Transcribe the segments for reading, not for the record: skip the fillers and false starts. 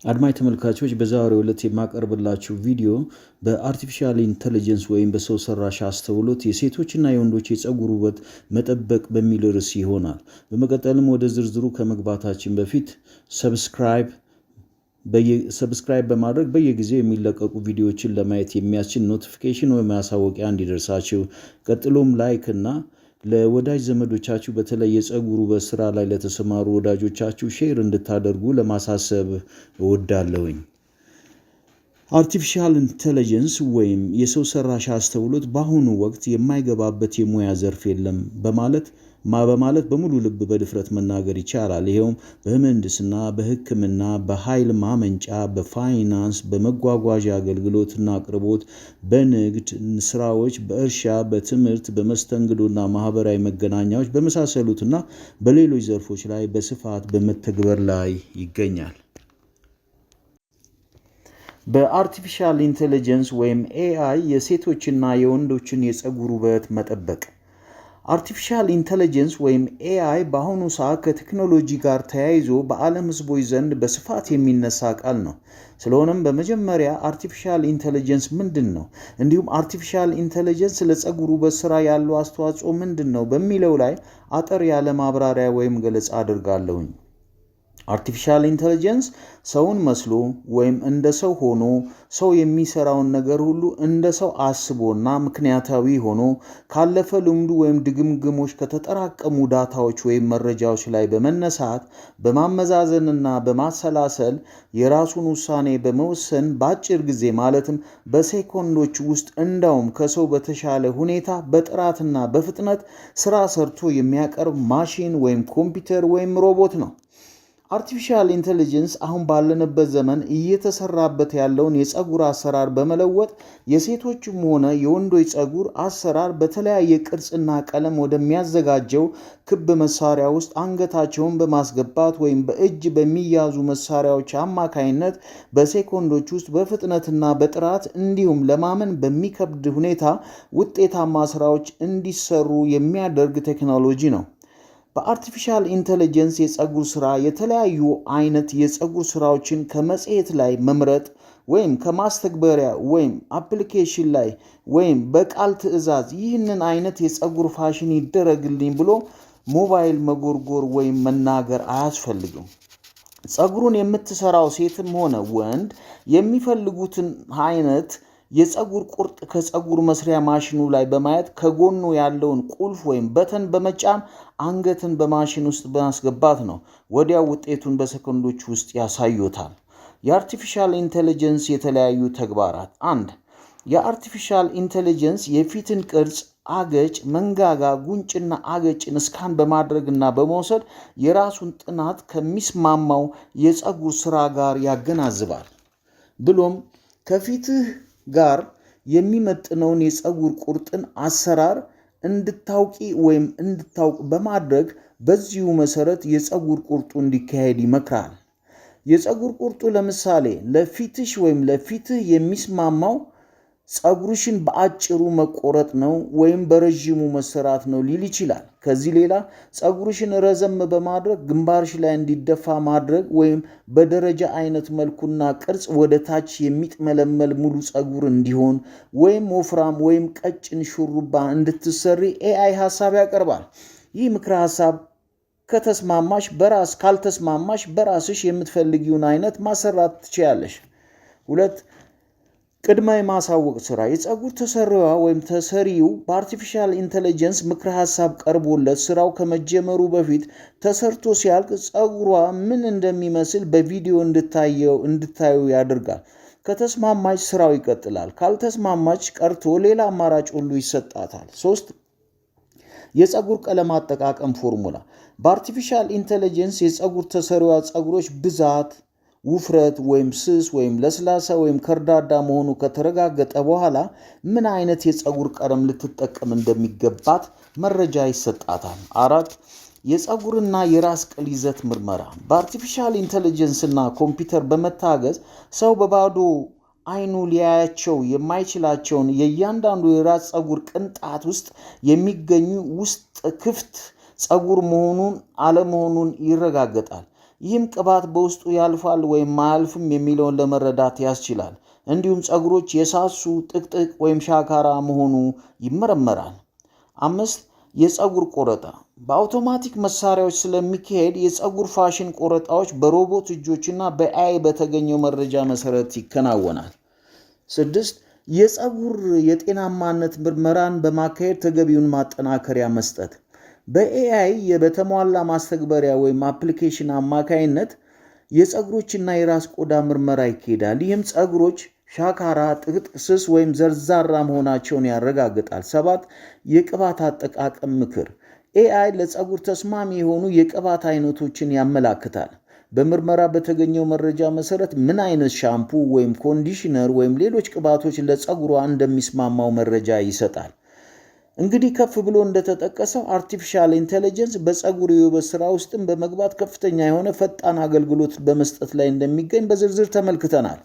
አድማጭ ተመልካቾች በዛሬው ዕለት የማቀርብላችሁ ቪዲዮ በአርቲፊሻል ኢንተለጀንስ ወይም በሰው ሰራሽ አስተውሎት የሴቶችና የወንዶች የፀጉር ውበት መጠበቅ በሚል ርዕስ ይሆናል። በመቀጠልም ወደ ዝርዝሩ ከመግባታችን በፊት ሰብስክራይብ በማድረግ በየጊዜው የሚለቀቁ ቪዲዮዎችን ለማየት የሚያስችል ኖቲፊኬሽን ወይም ማሳወቂያ እንዲደርሳችሁ፣ ቀጥሎም ላይክ እና ለወዳጅ ዘመዶቻችሁ በተለይ የፀጉር ውበት ስራ ላይ ለተሰማሩ ወዳጆቻችሁ ሼር እንድታደርጉ ለማሳሰብ እወዳለሁኝ። አርቲፊሻል ኢንተለጀንስ ወይም የሰው ሰራሽ አስተውሎት በአሁኑ ወቅት የማይገባበት የሙያ ዘርፍ የለም በማለት በሙሉ ልብ በድፍረት መናገር ይቻላል። ይሄውም በምህንድስና፣ በሕክምና፣ በኃይል ማመንጫ፣ በፋይናንስ፣ በመጓጓዣ አገልግሎትና አቅርቦት፣ በንግድ ስራዎች፣ በእርሻ፣ በትምህርት፣ በመስተንግዶና ማህበራዊ መገናኛዎች በመሳሰሉትና በሌሎች ዘርፎች ላይ በስፋት በመተግበር ላይ ይገኛል። በአርቲፊሻል ኢንተለጀንስ ወይም ኤአይ የሴቶችና የወንዶችን የፀጉር ውበት መጠበቅ። አርቲፊሻል ኢንተለጀንስ ወይም ኤአይ በአሁኑ ሰዓት ከቴክኖሎጂ ጋር ተያይዞ በዓለም ህዝቦች ዘንድ በስፋት የሚነሳ ቃል ነው። ስለሆነም በመጀመሪያ አርቲፊሻል ኢንተለጀንስ ምንድን ነው፣ እንዲሁም አርቲፊሻል ኢንተለጀንስ ለፀጉር ውበት ስራ ያለው አስተዋጽኦ ምንድን ነው በሚለው ላይ አጠር ያለ ማብራሪያ ወይም ገለጻ አድርጋለሁኝ። አርቲፊሻል ኢንተለጀንስ ሰውን መስሎ ወይም እንደ ሰው ሆኖ ሰው የሚሰራውን ነገር ሁሉ እንደ ሰው አስቦና ምክንያታዊ ሆኖ ካለፈ ልምዱ ወይም ድግምግሞች ከተጠራቀሙ ዳታዎች ወይም መረጃዎች ላይ በመነሳት በማመዛዘንና በማሰላሰል የራሱን ውሳኔ በመወሰን በአጭር ጊዜ ማለትም በሴኮንዶች ውስጥ እንዳውም ከሰው በተሻለ ሁኔታ በጥራትና በፍጥነት ስራ ሰርቶ የሚያቀርብ ማሽን ወይም ኮምፒውተር ወይም ሮቦት ነው። አርቲፊሻል ኢንተለጀንስ አሁን ባለንበት ዘመን እየተሰራበት ያለውን የፀጉር አሰራር በመለወጥ የሴቶችም ሆነ የወንዶች ፀጉር አሰራር በተለያየ ቅርጽና ቀለም ወደሚያዘጋጀው ክብ መሳሪያ ውስጥ አንገታቸውን በማስገባት ወይም በእጅ በሚያዙ መሳሪያዎች አማካይነት በሴኮንዶች ውስጥ በፍጥነትና በጥራት እንዲሁም ለማመን በሚከብድ ሁኔታ ውጤታማ ስራዎች እንዲሰሩ የሚያደርግ ቴክኖሎጂ ነው። በአርቲፊሻል ኢንተለጀንስ የፀጉር ስራ የተለያዩ አይነት የፀጉር ስራዎችን ከመጽሔት ላይ መምረጥ ወይም ከማስተግበሪያ ወይም አፕሊኬሽን ላይ ወይም በቃል ትዕዛዝ ይህንን አይነት የፀጉር ፋሽን ይደረግልኝ ብሎ ሞባይል መጎርጎር ወይም መናገር አያስፈልግም። ፀጉሩን የምትሰራው ሴትም ሆነ ወንድ የሚፈልጉትን አይነት የፀጉር ቁርጥ ከፀጉር መስሪያ ማሽኑ ላይ በማየት ከጎኑ ያለውን ቁልፍ ወይም በተን በመጫን አንገትን በማሽን ውስጥ በማስገባት ነው። ወዲያው ውጤቱን በሰከንዶች ውስጥ ያሳዩታል። የአርቲፊሻል ኢንተለጀንስ የተለያዩ ተግባራት። 1. የአርቲፊሻል ኢንተለጀንስ የፊትን ቅርጽ፣ አገጭ፣ መንጋጋ፣ ጉንጭና አገጭን ስካን በማድረግና በመውሰድ የራሱን ጥናት ከሚስማማው የፀጉር ስራ ጋር ያገናዝባል። ብሎም ከፊትህ ጋር የሚመጥነውን የፀጉር ቁርጥን አሰራር እንድታውቂ ወይም እንድታውቅ በማድረግ በዚሁ መሰረት የፀጉር ቁርጡ እንዲካሄድ ይመክራል። የፀጉር ቁርጡ ለምሳሌ ለፊትሽ ወይም ለፊትህ የሚስማማው ፀጉርሽን በአጭሩ መቆረጥ ነው ወይም በረዥሙ መሰራት ነው ሊል ይችላል። ከዚህ ሌላ ፀጉርሽን ረዘም በማድረግ ግንባርሽ ላይ እንዲደፋ ማድረግ ወይም በደረጃ አይነት መልኩና ቅርጽ ወደ ታች የሚጥመለመል ሙሉ ፀጉር እንዲሆን ወይም ወፍራም ወይም ቀጭን ሹሩባ እንድትሰሪ ኤአይ ሐሳብ ያቀርባል። ይህ ምክረ ሐሳብ ካልተስማማሽ በራስሽ የምትፈልጊውን አይነት ማሰራት ትችያለሽ። 2. ቅድመ የማሳወቅ ስራ። የፀጉር ተሰሪዋ ወይም ተሰሪው በአርቲፊሻል ኢንተለጀንስ ምክረ ሐሳብ ቀርቦለት ስራው ከመጀመሩ በፊት ተሰርቶ ሲያልቅ ፀጉሯ ምን እንደሚመስል በቪዲዮ እንድታዩ ያደርጋል። ከተስማማች ስራው ይቀጥላል። ካልተስማማች ቀርቶ ሌላ አማራጭ ሁሉ ይሰጣታል። 3. የፀጉር ቀለም አጠቃቀም ፎርሙላ። በአርቲፊሻል ኢንተለጀንስ የፀጉር ተሰሪዋ ፀጉሮች ብዛት፣ ውፍረት ወይም ስስ ወይም ለስላሳ ወይም ከርዳዳ መሆኑ ከተረጋገጠ በኋላ ምን አይነት የፀጉር ቀለም ልትጠቀም እንደሚገባት መረጃ ይሰጣታል። 4. የፀጉርና የራስ ቅል ይዘት ምርመራ። በአርቲፊሻል ኢንተለጀንስና ኮምፒውተር በመታገዝ ሰው በባዶ አይኑ ሊያያቸው የማይችላቸውን የእያንዳንዱ የራስ ፀጉር ቅንጣት ውስጥ የሚገኙ ውስጥ ክፍት ፀጉር መሆኑን አለመሆኑን ይረጋገጣል። ይህም ቅባት በውስጡ ያልፋል ወይም ማያልፍም የሚለውን ለመረዳት ያስችላል። እንዲሁም ፀጉሮች የሳሱ፣ ጥቅጥቅ ወይም ሻካራ መሆኑ ይመረመራል። 5. የፀጉር ቆረጣ በአውቶማቲክ መሳሪያዎች ስለሚካሄድ የፀጉር ፋሽን ቆረጣዎች በሮቦት እጆችና በኤአይ በተገኘው መረጃ መሰረት ይከናወናል። 6. የፀጉር የጤናማነት ምርመራን በማካሄድ ተገቢውን ማጠናከሪያ መስጠት በኤአይ በተሟላ ማስተግበሪያ ወይም አፕሊኬሽን አማካይነት የፀጉሮችና የራስ ቆዳ ምርመራ ይካሄዳል። ይህም ፀጉሮች ሻካራ፣ ጥቅጥቅ፣ ስስ ወይም ዘርዛራ መሆናቸውን ያረጋግጣል። 7. የቅባት አጠቃቀም ምክር ኤአይ ለፀጉር ተስማሚ የሆኑ የቅባት አይነቶችን ያመላክታል። በምርመራ በተገኘው መረጃ መሰረት ምን አይነት ሻምፑ ወይም ኮንዲሽነር ወይም ሌሎች ቅባቶች ለፀጉሯ እንደሚስማማው መረጃ ይሰጣል። እንግዲህ ከፍ ብሎ እንደተጠቀሰው አርቲፊሻል ኢንተለጀንስ በፀጉር የውበት ስራ ውስጥም በመግባት ከፍተኛ የሆነ ፈጣን አገልግሎት በመስጠት ላይ እንደሚገኝ በዝርዝር ተመልክተናል።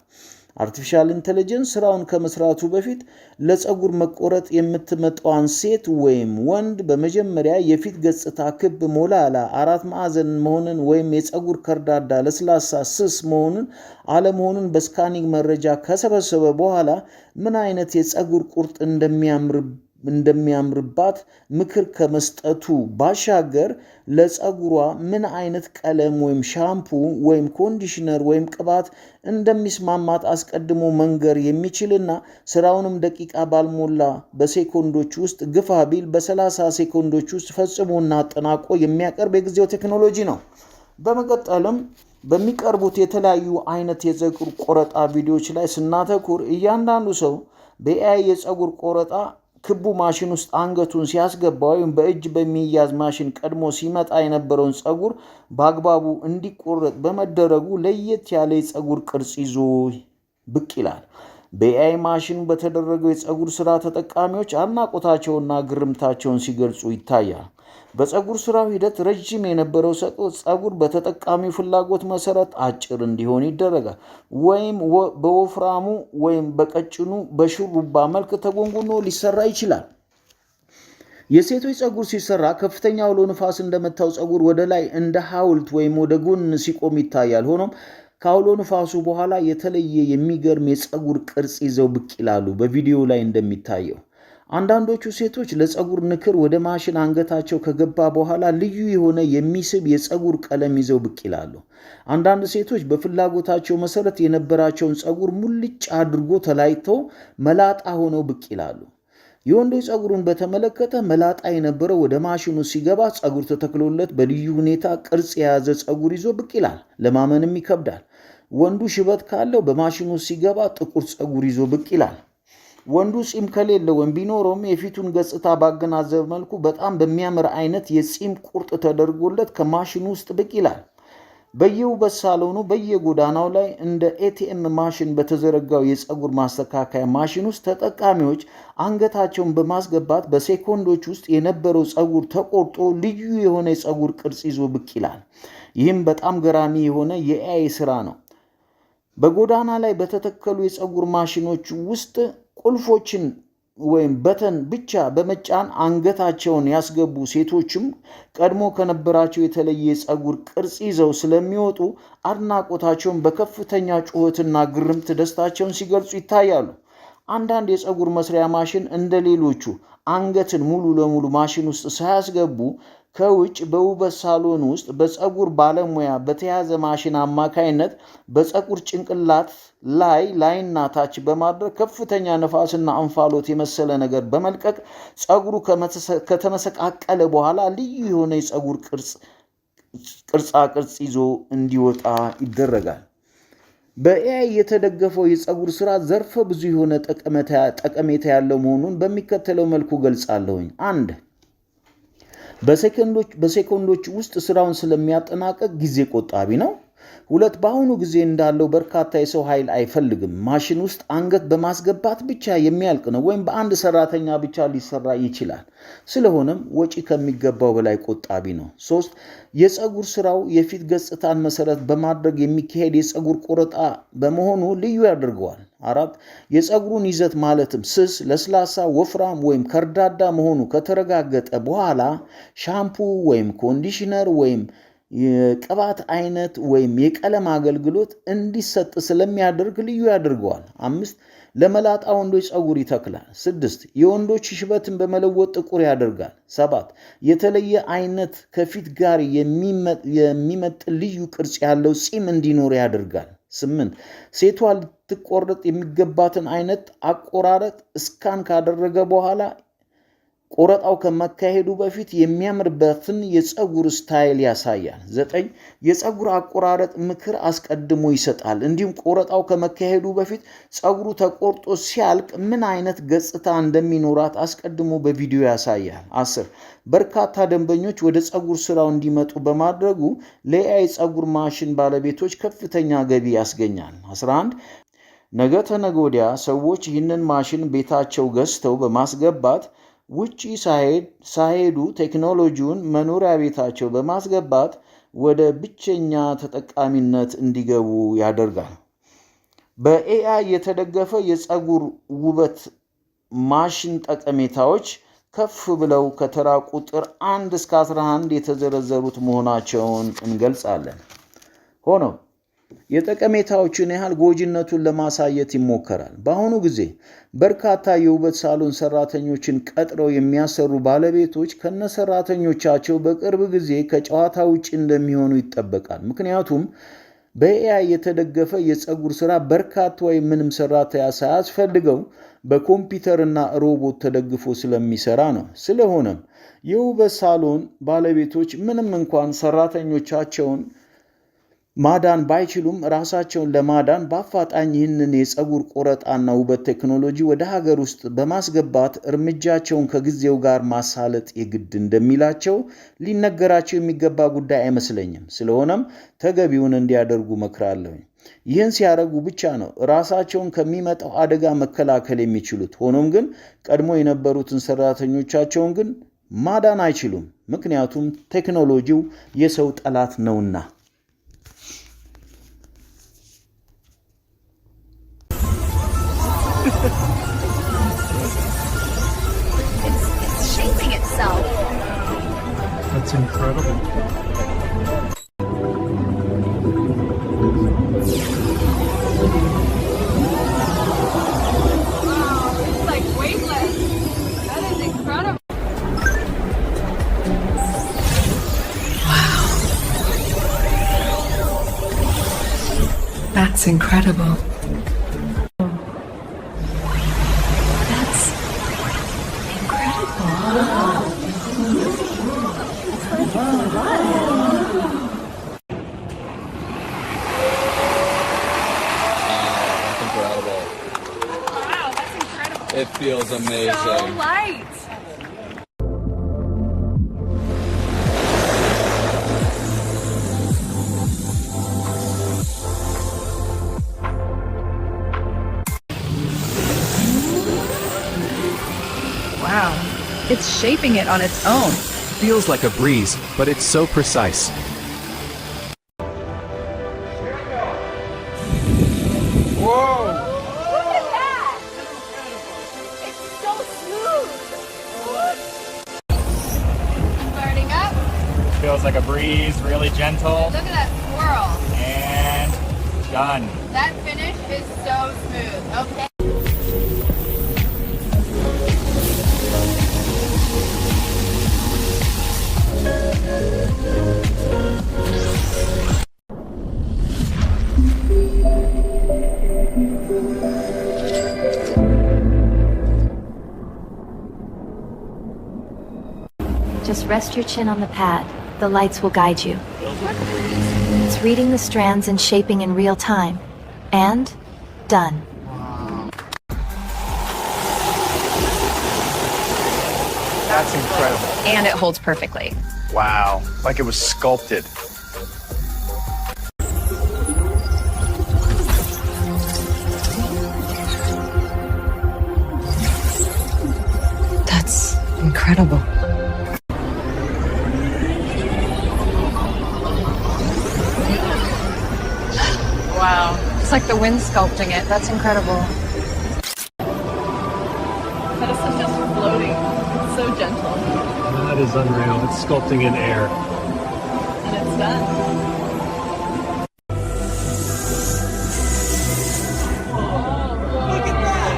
አርቲፊሻል ኢንተለጀንስ ስራውን ከመስራቱ በፊት ለፀጉር መቆረጥ የምትመጣዋን ሴት ወይም ወንድ በመጀመሪያ የፊት ገጽታ ክብ፣ ሞላላ፣ አራት ማዕዘን መሆንን ወይም የፀጉር ከርዳዳ፣ ለስላሳ፣ ስስ መሆኑን አለመሆኑን በስካኒንግ መረጃ ከሰበሰበ በኋላ ምን አይነት የፀጉር ቁርጥ እንደሚያምርባት ምክር ከመስጠቱ ባሻገር ለፀጉሯ ምን አይነት ቀለም ወይም ሻምፑ ወይም ኮንዲሽነር ወይም ቅባት እንደሚስማማት አስቀድሞ መንገር የሚችልና ስራውንም ደቂቃ ባልሞላ በሴኮንዶች ውስጥ ግፋ ቢል በ30 ሴኮንዶች ውስጥ ፈጽሞና አጠናቆ የሚያቀርብ የጊዜው ቴክኖሎጂ ነው። በመቀጠልም በሚቀርቡት የተለያዩ አይነት የፀጉር ቆረጣ ቪዲዮዎች ላይ ስናተኩር እያንዳንዱ ሰው በኤአይ የፀጉር ቆረጣ ክቡ ማሽን ውስጥ አንገቱን ሲያስገባ ወይም በእጅ በሚያዝ ማሽን ቀድሞ ሲመጣ የነበረውን ፀጉር በአግባቡ እንዲቆረጥ በመደረጉ ለየት ያለ የፀጉር ቅርጽ ይዞ ብቅ ይላል። በኤአይ ማሽኑ በተደረገው የፀጉር ስራ ተጠቃሚዎች አድናቆታቸውና ግርምታቸውን ሲገልጹ ይታያል። በፀጉር ስራው ሂደት ረጅም የነበረው ፀጉር በተጠቃሚው ፍላጎት መሰረት አጭር እንዲሆን ይደረጋል፣ ወይም በወፍራሙ ወይም በቀጭኑ በሹሩባ መልክ ተጎንጉኖ ሊሰራ ይችላል። የሴቶች ፀጉር ሲሰራ ከፍተኛ አውሎ ንፋስ እንደመታው ፀጉር ወደ ላይ እንደ ሐውልት ወይም ወደ ጎን ሲቆም ይታያል። ሆኖም ከአውሎ ንፋሱ በኋላ የተለየ የሚገርም የፀጉር ቅርጽ ይዘው ብቅ ይላሉ። በቪዲዮ ላይ እንደሚታየው አንዳንዶቹ ሴቶች ለፀጉር ንክር ወደ ማሽን አንገታቸው ከገባ በኋላ ልዩ የሆነ የሚስብ የፀጉር ቀለም ይዘው ብቅ ይላሉ። አንዳንድ ሴቶች በፍላጎታቸው መሰረት የነበራቸውን ፀጉር ሙልጭ አድርጎ ተላይተው መላጣ ሆነው ብቅ ይላሉ። የወንዶች ፀጉሩን በተመለከተ መላጣ የነበረው ወደ ማሽኑ ሲገባ ፀጉር ተተክሎለት በልዩ ሁኔታ ቅርጽ የያዘ ፀጉር ይዞ ብቅ ይላል። ለማመንም ይከብዳል። ወንዱ ሽበት ካለው በማሽኑ ሲገባ ጥቁር ፀጉር ይዞ ብቅ ይላል። ወንዱ ጺም ከሌለው ወይም ቢኖረውም የፊቱን ገጽታ ባገናዘበ መልኩ በጣም በሚያምር አይነት የጺም ቁርጥ ተደርጎለት ከማሽኑ ውስጥ ብቅ ይላል። በየውበት ሳሎኑ በየጎዳናው ላይ እንደ ኤቲኤም ማሽን በተዘረጋው የፀጉር ማስተካከያ ማሽን ውስጥ ተጠቃሚዎች አንገታቸውን በማስገባት በሴኮንዶች ውስጥ የነበረው ፀጉር ተቆርጦ ልዩ የሆነ የፀጉር ቅርጽ ይዞ ብቅ ይላል። ይህም በጣም ገራሚ የሆነ የኤአይ ስራ ነው። በጎዳና ላይ በተተከሉ የፀጉር ማሽኖች ውስጥ ቁልፎችን ወይም በተን ብቻ በመጫን አንገታቸውን ያስገቡ ሴቶችም ቀድሞ ከነበራቸው የተለየ የፀጉር ቅርጽ ይዘው ስለሚወጡ አድናቆታቸውን በከፍተኛ ጩኸትና ግርምት ደስታቸውን ሲገልጹ ይታያሉ። አንዳንድ የፀጉር መስሪያ ማሽን እንደ ሌሎቹ አንገትን ሙሉ ለሙሉ ማሽን ውስጥ ሳያስገቡ ከውጭ በውበት ሳሎን ውስጥ በፀጉር ባለሙያ በተያዘ ማሽን አማካይነት በፀጉር ጭንቅላት ላይና ታች በማድረግ ከፍተኛ ነፋስና እንፋሎት የመሰለ ነገር በመልቀቅ ፀጉሩ ከተመሰቃቀለ በኋላ ልዩ የሆነ የፀጉር ቅርጻ ይዞ እንዲወጣ ይደረጋል። በኤአይ የተደገፈው የፀጉር ስራ ዘርፈ ብዙ የሆነ ጠቀሜታ ያለው መሆኑን በሚከተለው መልኩ ገልጻለሁኝ። 1. በሴኮንዶች ውስጥ ስራውን ስለሚያጠናቀቅ ጊዜ ቆጣቢ ነው። 2. በአሁኑ ጊዜ እንዳለው በርካታ የሰው ኃይል አይፈልግም። ማሽን ውስጥ አንገት በማስገባት ብቻ የሚያልቅ ነው፣ ወይም በአንድ ሰራተኛ ብቻ ሊሰራ ይችላል። ስለሆነም ወጪ ከሚገባው በላይ ቆጣቢ ነው። 3. የፀጉር ስራው የፊት ገጽታን መሰረት በማድረግ የሚካሄድ የፀጉር ቆረጣ በመሆኑ ልዩ ያደርገዋል። 4. የፀጉሩን ይዘት ማለትም ስስ፣ ለስላሳ፣ ወፍራም ወይም ከርዳዳ መሆኑ ከተረጋገጠ በኋላ ሻምፑ ወይም ኮንዲሽነር ወይም የቅባት አይነት ወይም የቀለም አገልግሎት እንዲሰጥ ስለሚያደርግ ልዩ ያደርገዋል። 5 ለመላጣ ወንዶች ፀጉር ይተክላል። 6 የወንዶች ሽበትን በመለወጥ ጥቁር ያደርጋል። 7 የተለየ አይነት ከፊት ጋር የሚመጥን ልዩ ቅርጽ ያለው ፂም እንዲኖር ያደርጋል። 8 ሴቷ ልትቆረጥ የሚገባትን አይነት አቆራረጥ እስካን ካደረገ በኋላ ቆረጣው ከመካሄዱ በፊት የሚያምርበትን የፀጉር ስታይል ያሳያል። 9 የፀጉር አቆራረጥ ምክር አስቀድሞ ይሰጣል። እንዲሁም ቆረጣው ከመካሄዱ በፊት ፀጉሩ ተቆርጦ ሲያልቅ ምን አይነት ገጽታ እንደሚኖራት አስቀድሞ በቪዲዮ ያሳያል። 10 በርካታ ደንበኞች ወደ ፀጉር ስራው እንዲመጡ በማድረጉ ለኤአይ ፀጉር ማሽን ባለቤቶች ከፍተኛ ገቢ ያስገኛል። 11 ነገ ተነገ ወዲያ ሰዎች ይህንን ማሽን ቤታቸው ገዝተው በማስገባት ውጪ ሳይሄዱ ቴክኖሎጂውን መኖሪያ ቤታቸው በማስገባት ወደ ብቸኛ ተጠቃሚነት እንዲገቡ ያደርጋል። በኤአይ የተደገፈ የፀጉር ውበት ማሽን ጠቀሜታዎች ከፍ ብለው ከተራ ቁጥር 1 እስከ 11 የተዘረዘሩት መሆናቸውን እንገልጻለን። ሆኖም የጠቀሜታዎችን ያህል ጎጂነቱን ለማሳየት ይሞከራል። በአሁኑ ጊዜ በርካታ የውበት ሳሎን ሰራተኞችን ቀጥረው የሚያሰሩ ባለቤቶች ከነሰራተኞቻቸው በቅርብ ጊዜ ከጨዋታ ውጭ እንደሚሆኑ ይጠበቃል። ምክንያቱም በኤአይ የተደገፈ የፀጉር ስራ በርካታ ወይም ምንም ሰራተኛ ሳያስፈልገው በኮምፒውተርና ሮቦት ተደግፎ ስለሚሰራ ነው። ስለሆነም የውበት ሳሎን ባለቤቶች ምንም እንኳን ሰራተኞቻቸውን ማዳን ባይችሉም ራሳቸውን ለማዳን በአፋጣኝ ይህንን የፀጉር ቆረጣና ውበት ቴክኖሎጂ ወደ ሀገር ውስጥ በማስገባት እርምጃቸውን ከጊዜው ጋር ማሳለጥ የግድ እንደሚላቸው ሊነገራቸው የሚገባ ጉዳይ አይመስለኝም። ስለሆነም ተገቢውን እንዲያደርጉ መክራለሁ። ይህን ሲያደርጉ ብቻ ነው ራሳቸውን ከሚመጣው አደጋ መከላከል የሚችሉት። ሆኖም ግን ቀድሞ የነበሩትን ሰራተኞቻቸውን ግን ማዳን አይችሉም፣ ምክንያቱም ቴክኖሎጂው የሰው ጠላት ነውና። It's shaping itself. That's incredible. Wow, it's like weightless. That is incredible. Wow. That's incredible. It feels amazing. So light. Wow, it's shaping it on its own. Feels like a breeze, but it's so precise. Feels like a breeze, really gentle. Look at that swirl. And done. That finish is so smooth. Okay. Just rest your chin on the pad. The lights will guide you. It's reading the strands and shaping in real time. And done. That's incredible. And it holds perfectly. Wow, like it was sculpted. That's incredible. Wow, it's like the wind sculpting it. That's incredible. That is just floating. It's so gentle. That is unreal. It's sculpting in air. And it's done. Look at that!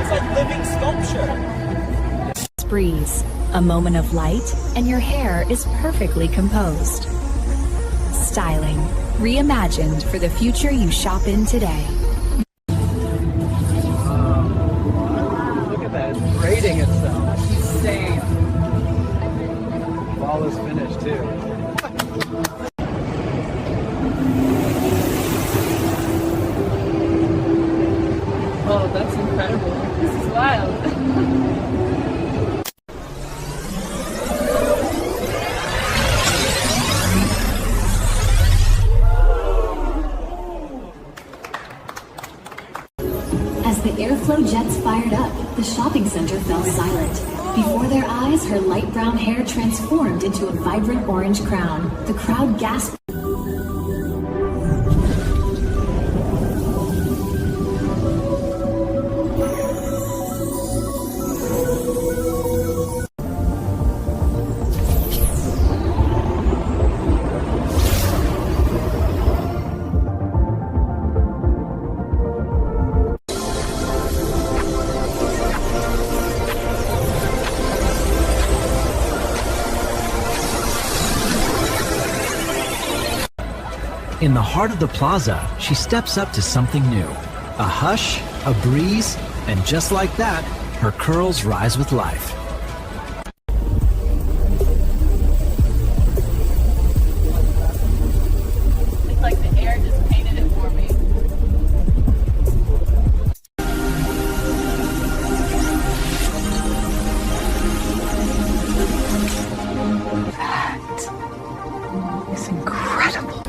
It's like living sculpture. Breeze, a moment of light, and your hair is perfectly composed. Styling, reimagined for the future you shop in today. Look at that, it's braiding itself. Insane. Flawless finish too. Oh, that's incredible. This is wild. As the airflow jets fired up, the shopping center fell silent. Before their eyes, her light brown hair transformed into a vibrant orange crown. The crowd gasped. In the heart of the plaza, she steps up to something new. A hush, a breeze, and just like that, her curls rise with life. It's like the air just painted it for me. That is incredible.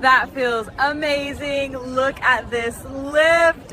That feels amazing. Look at this lift.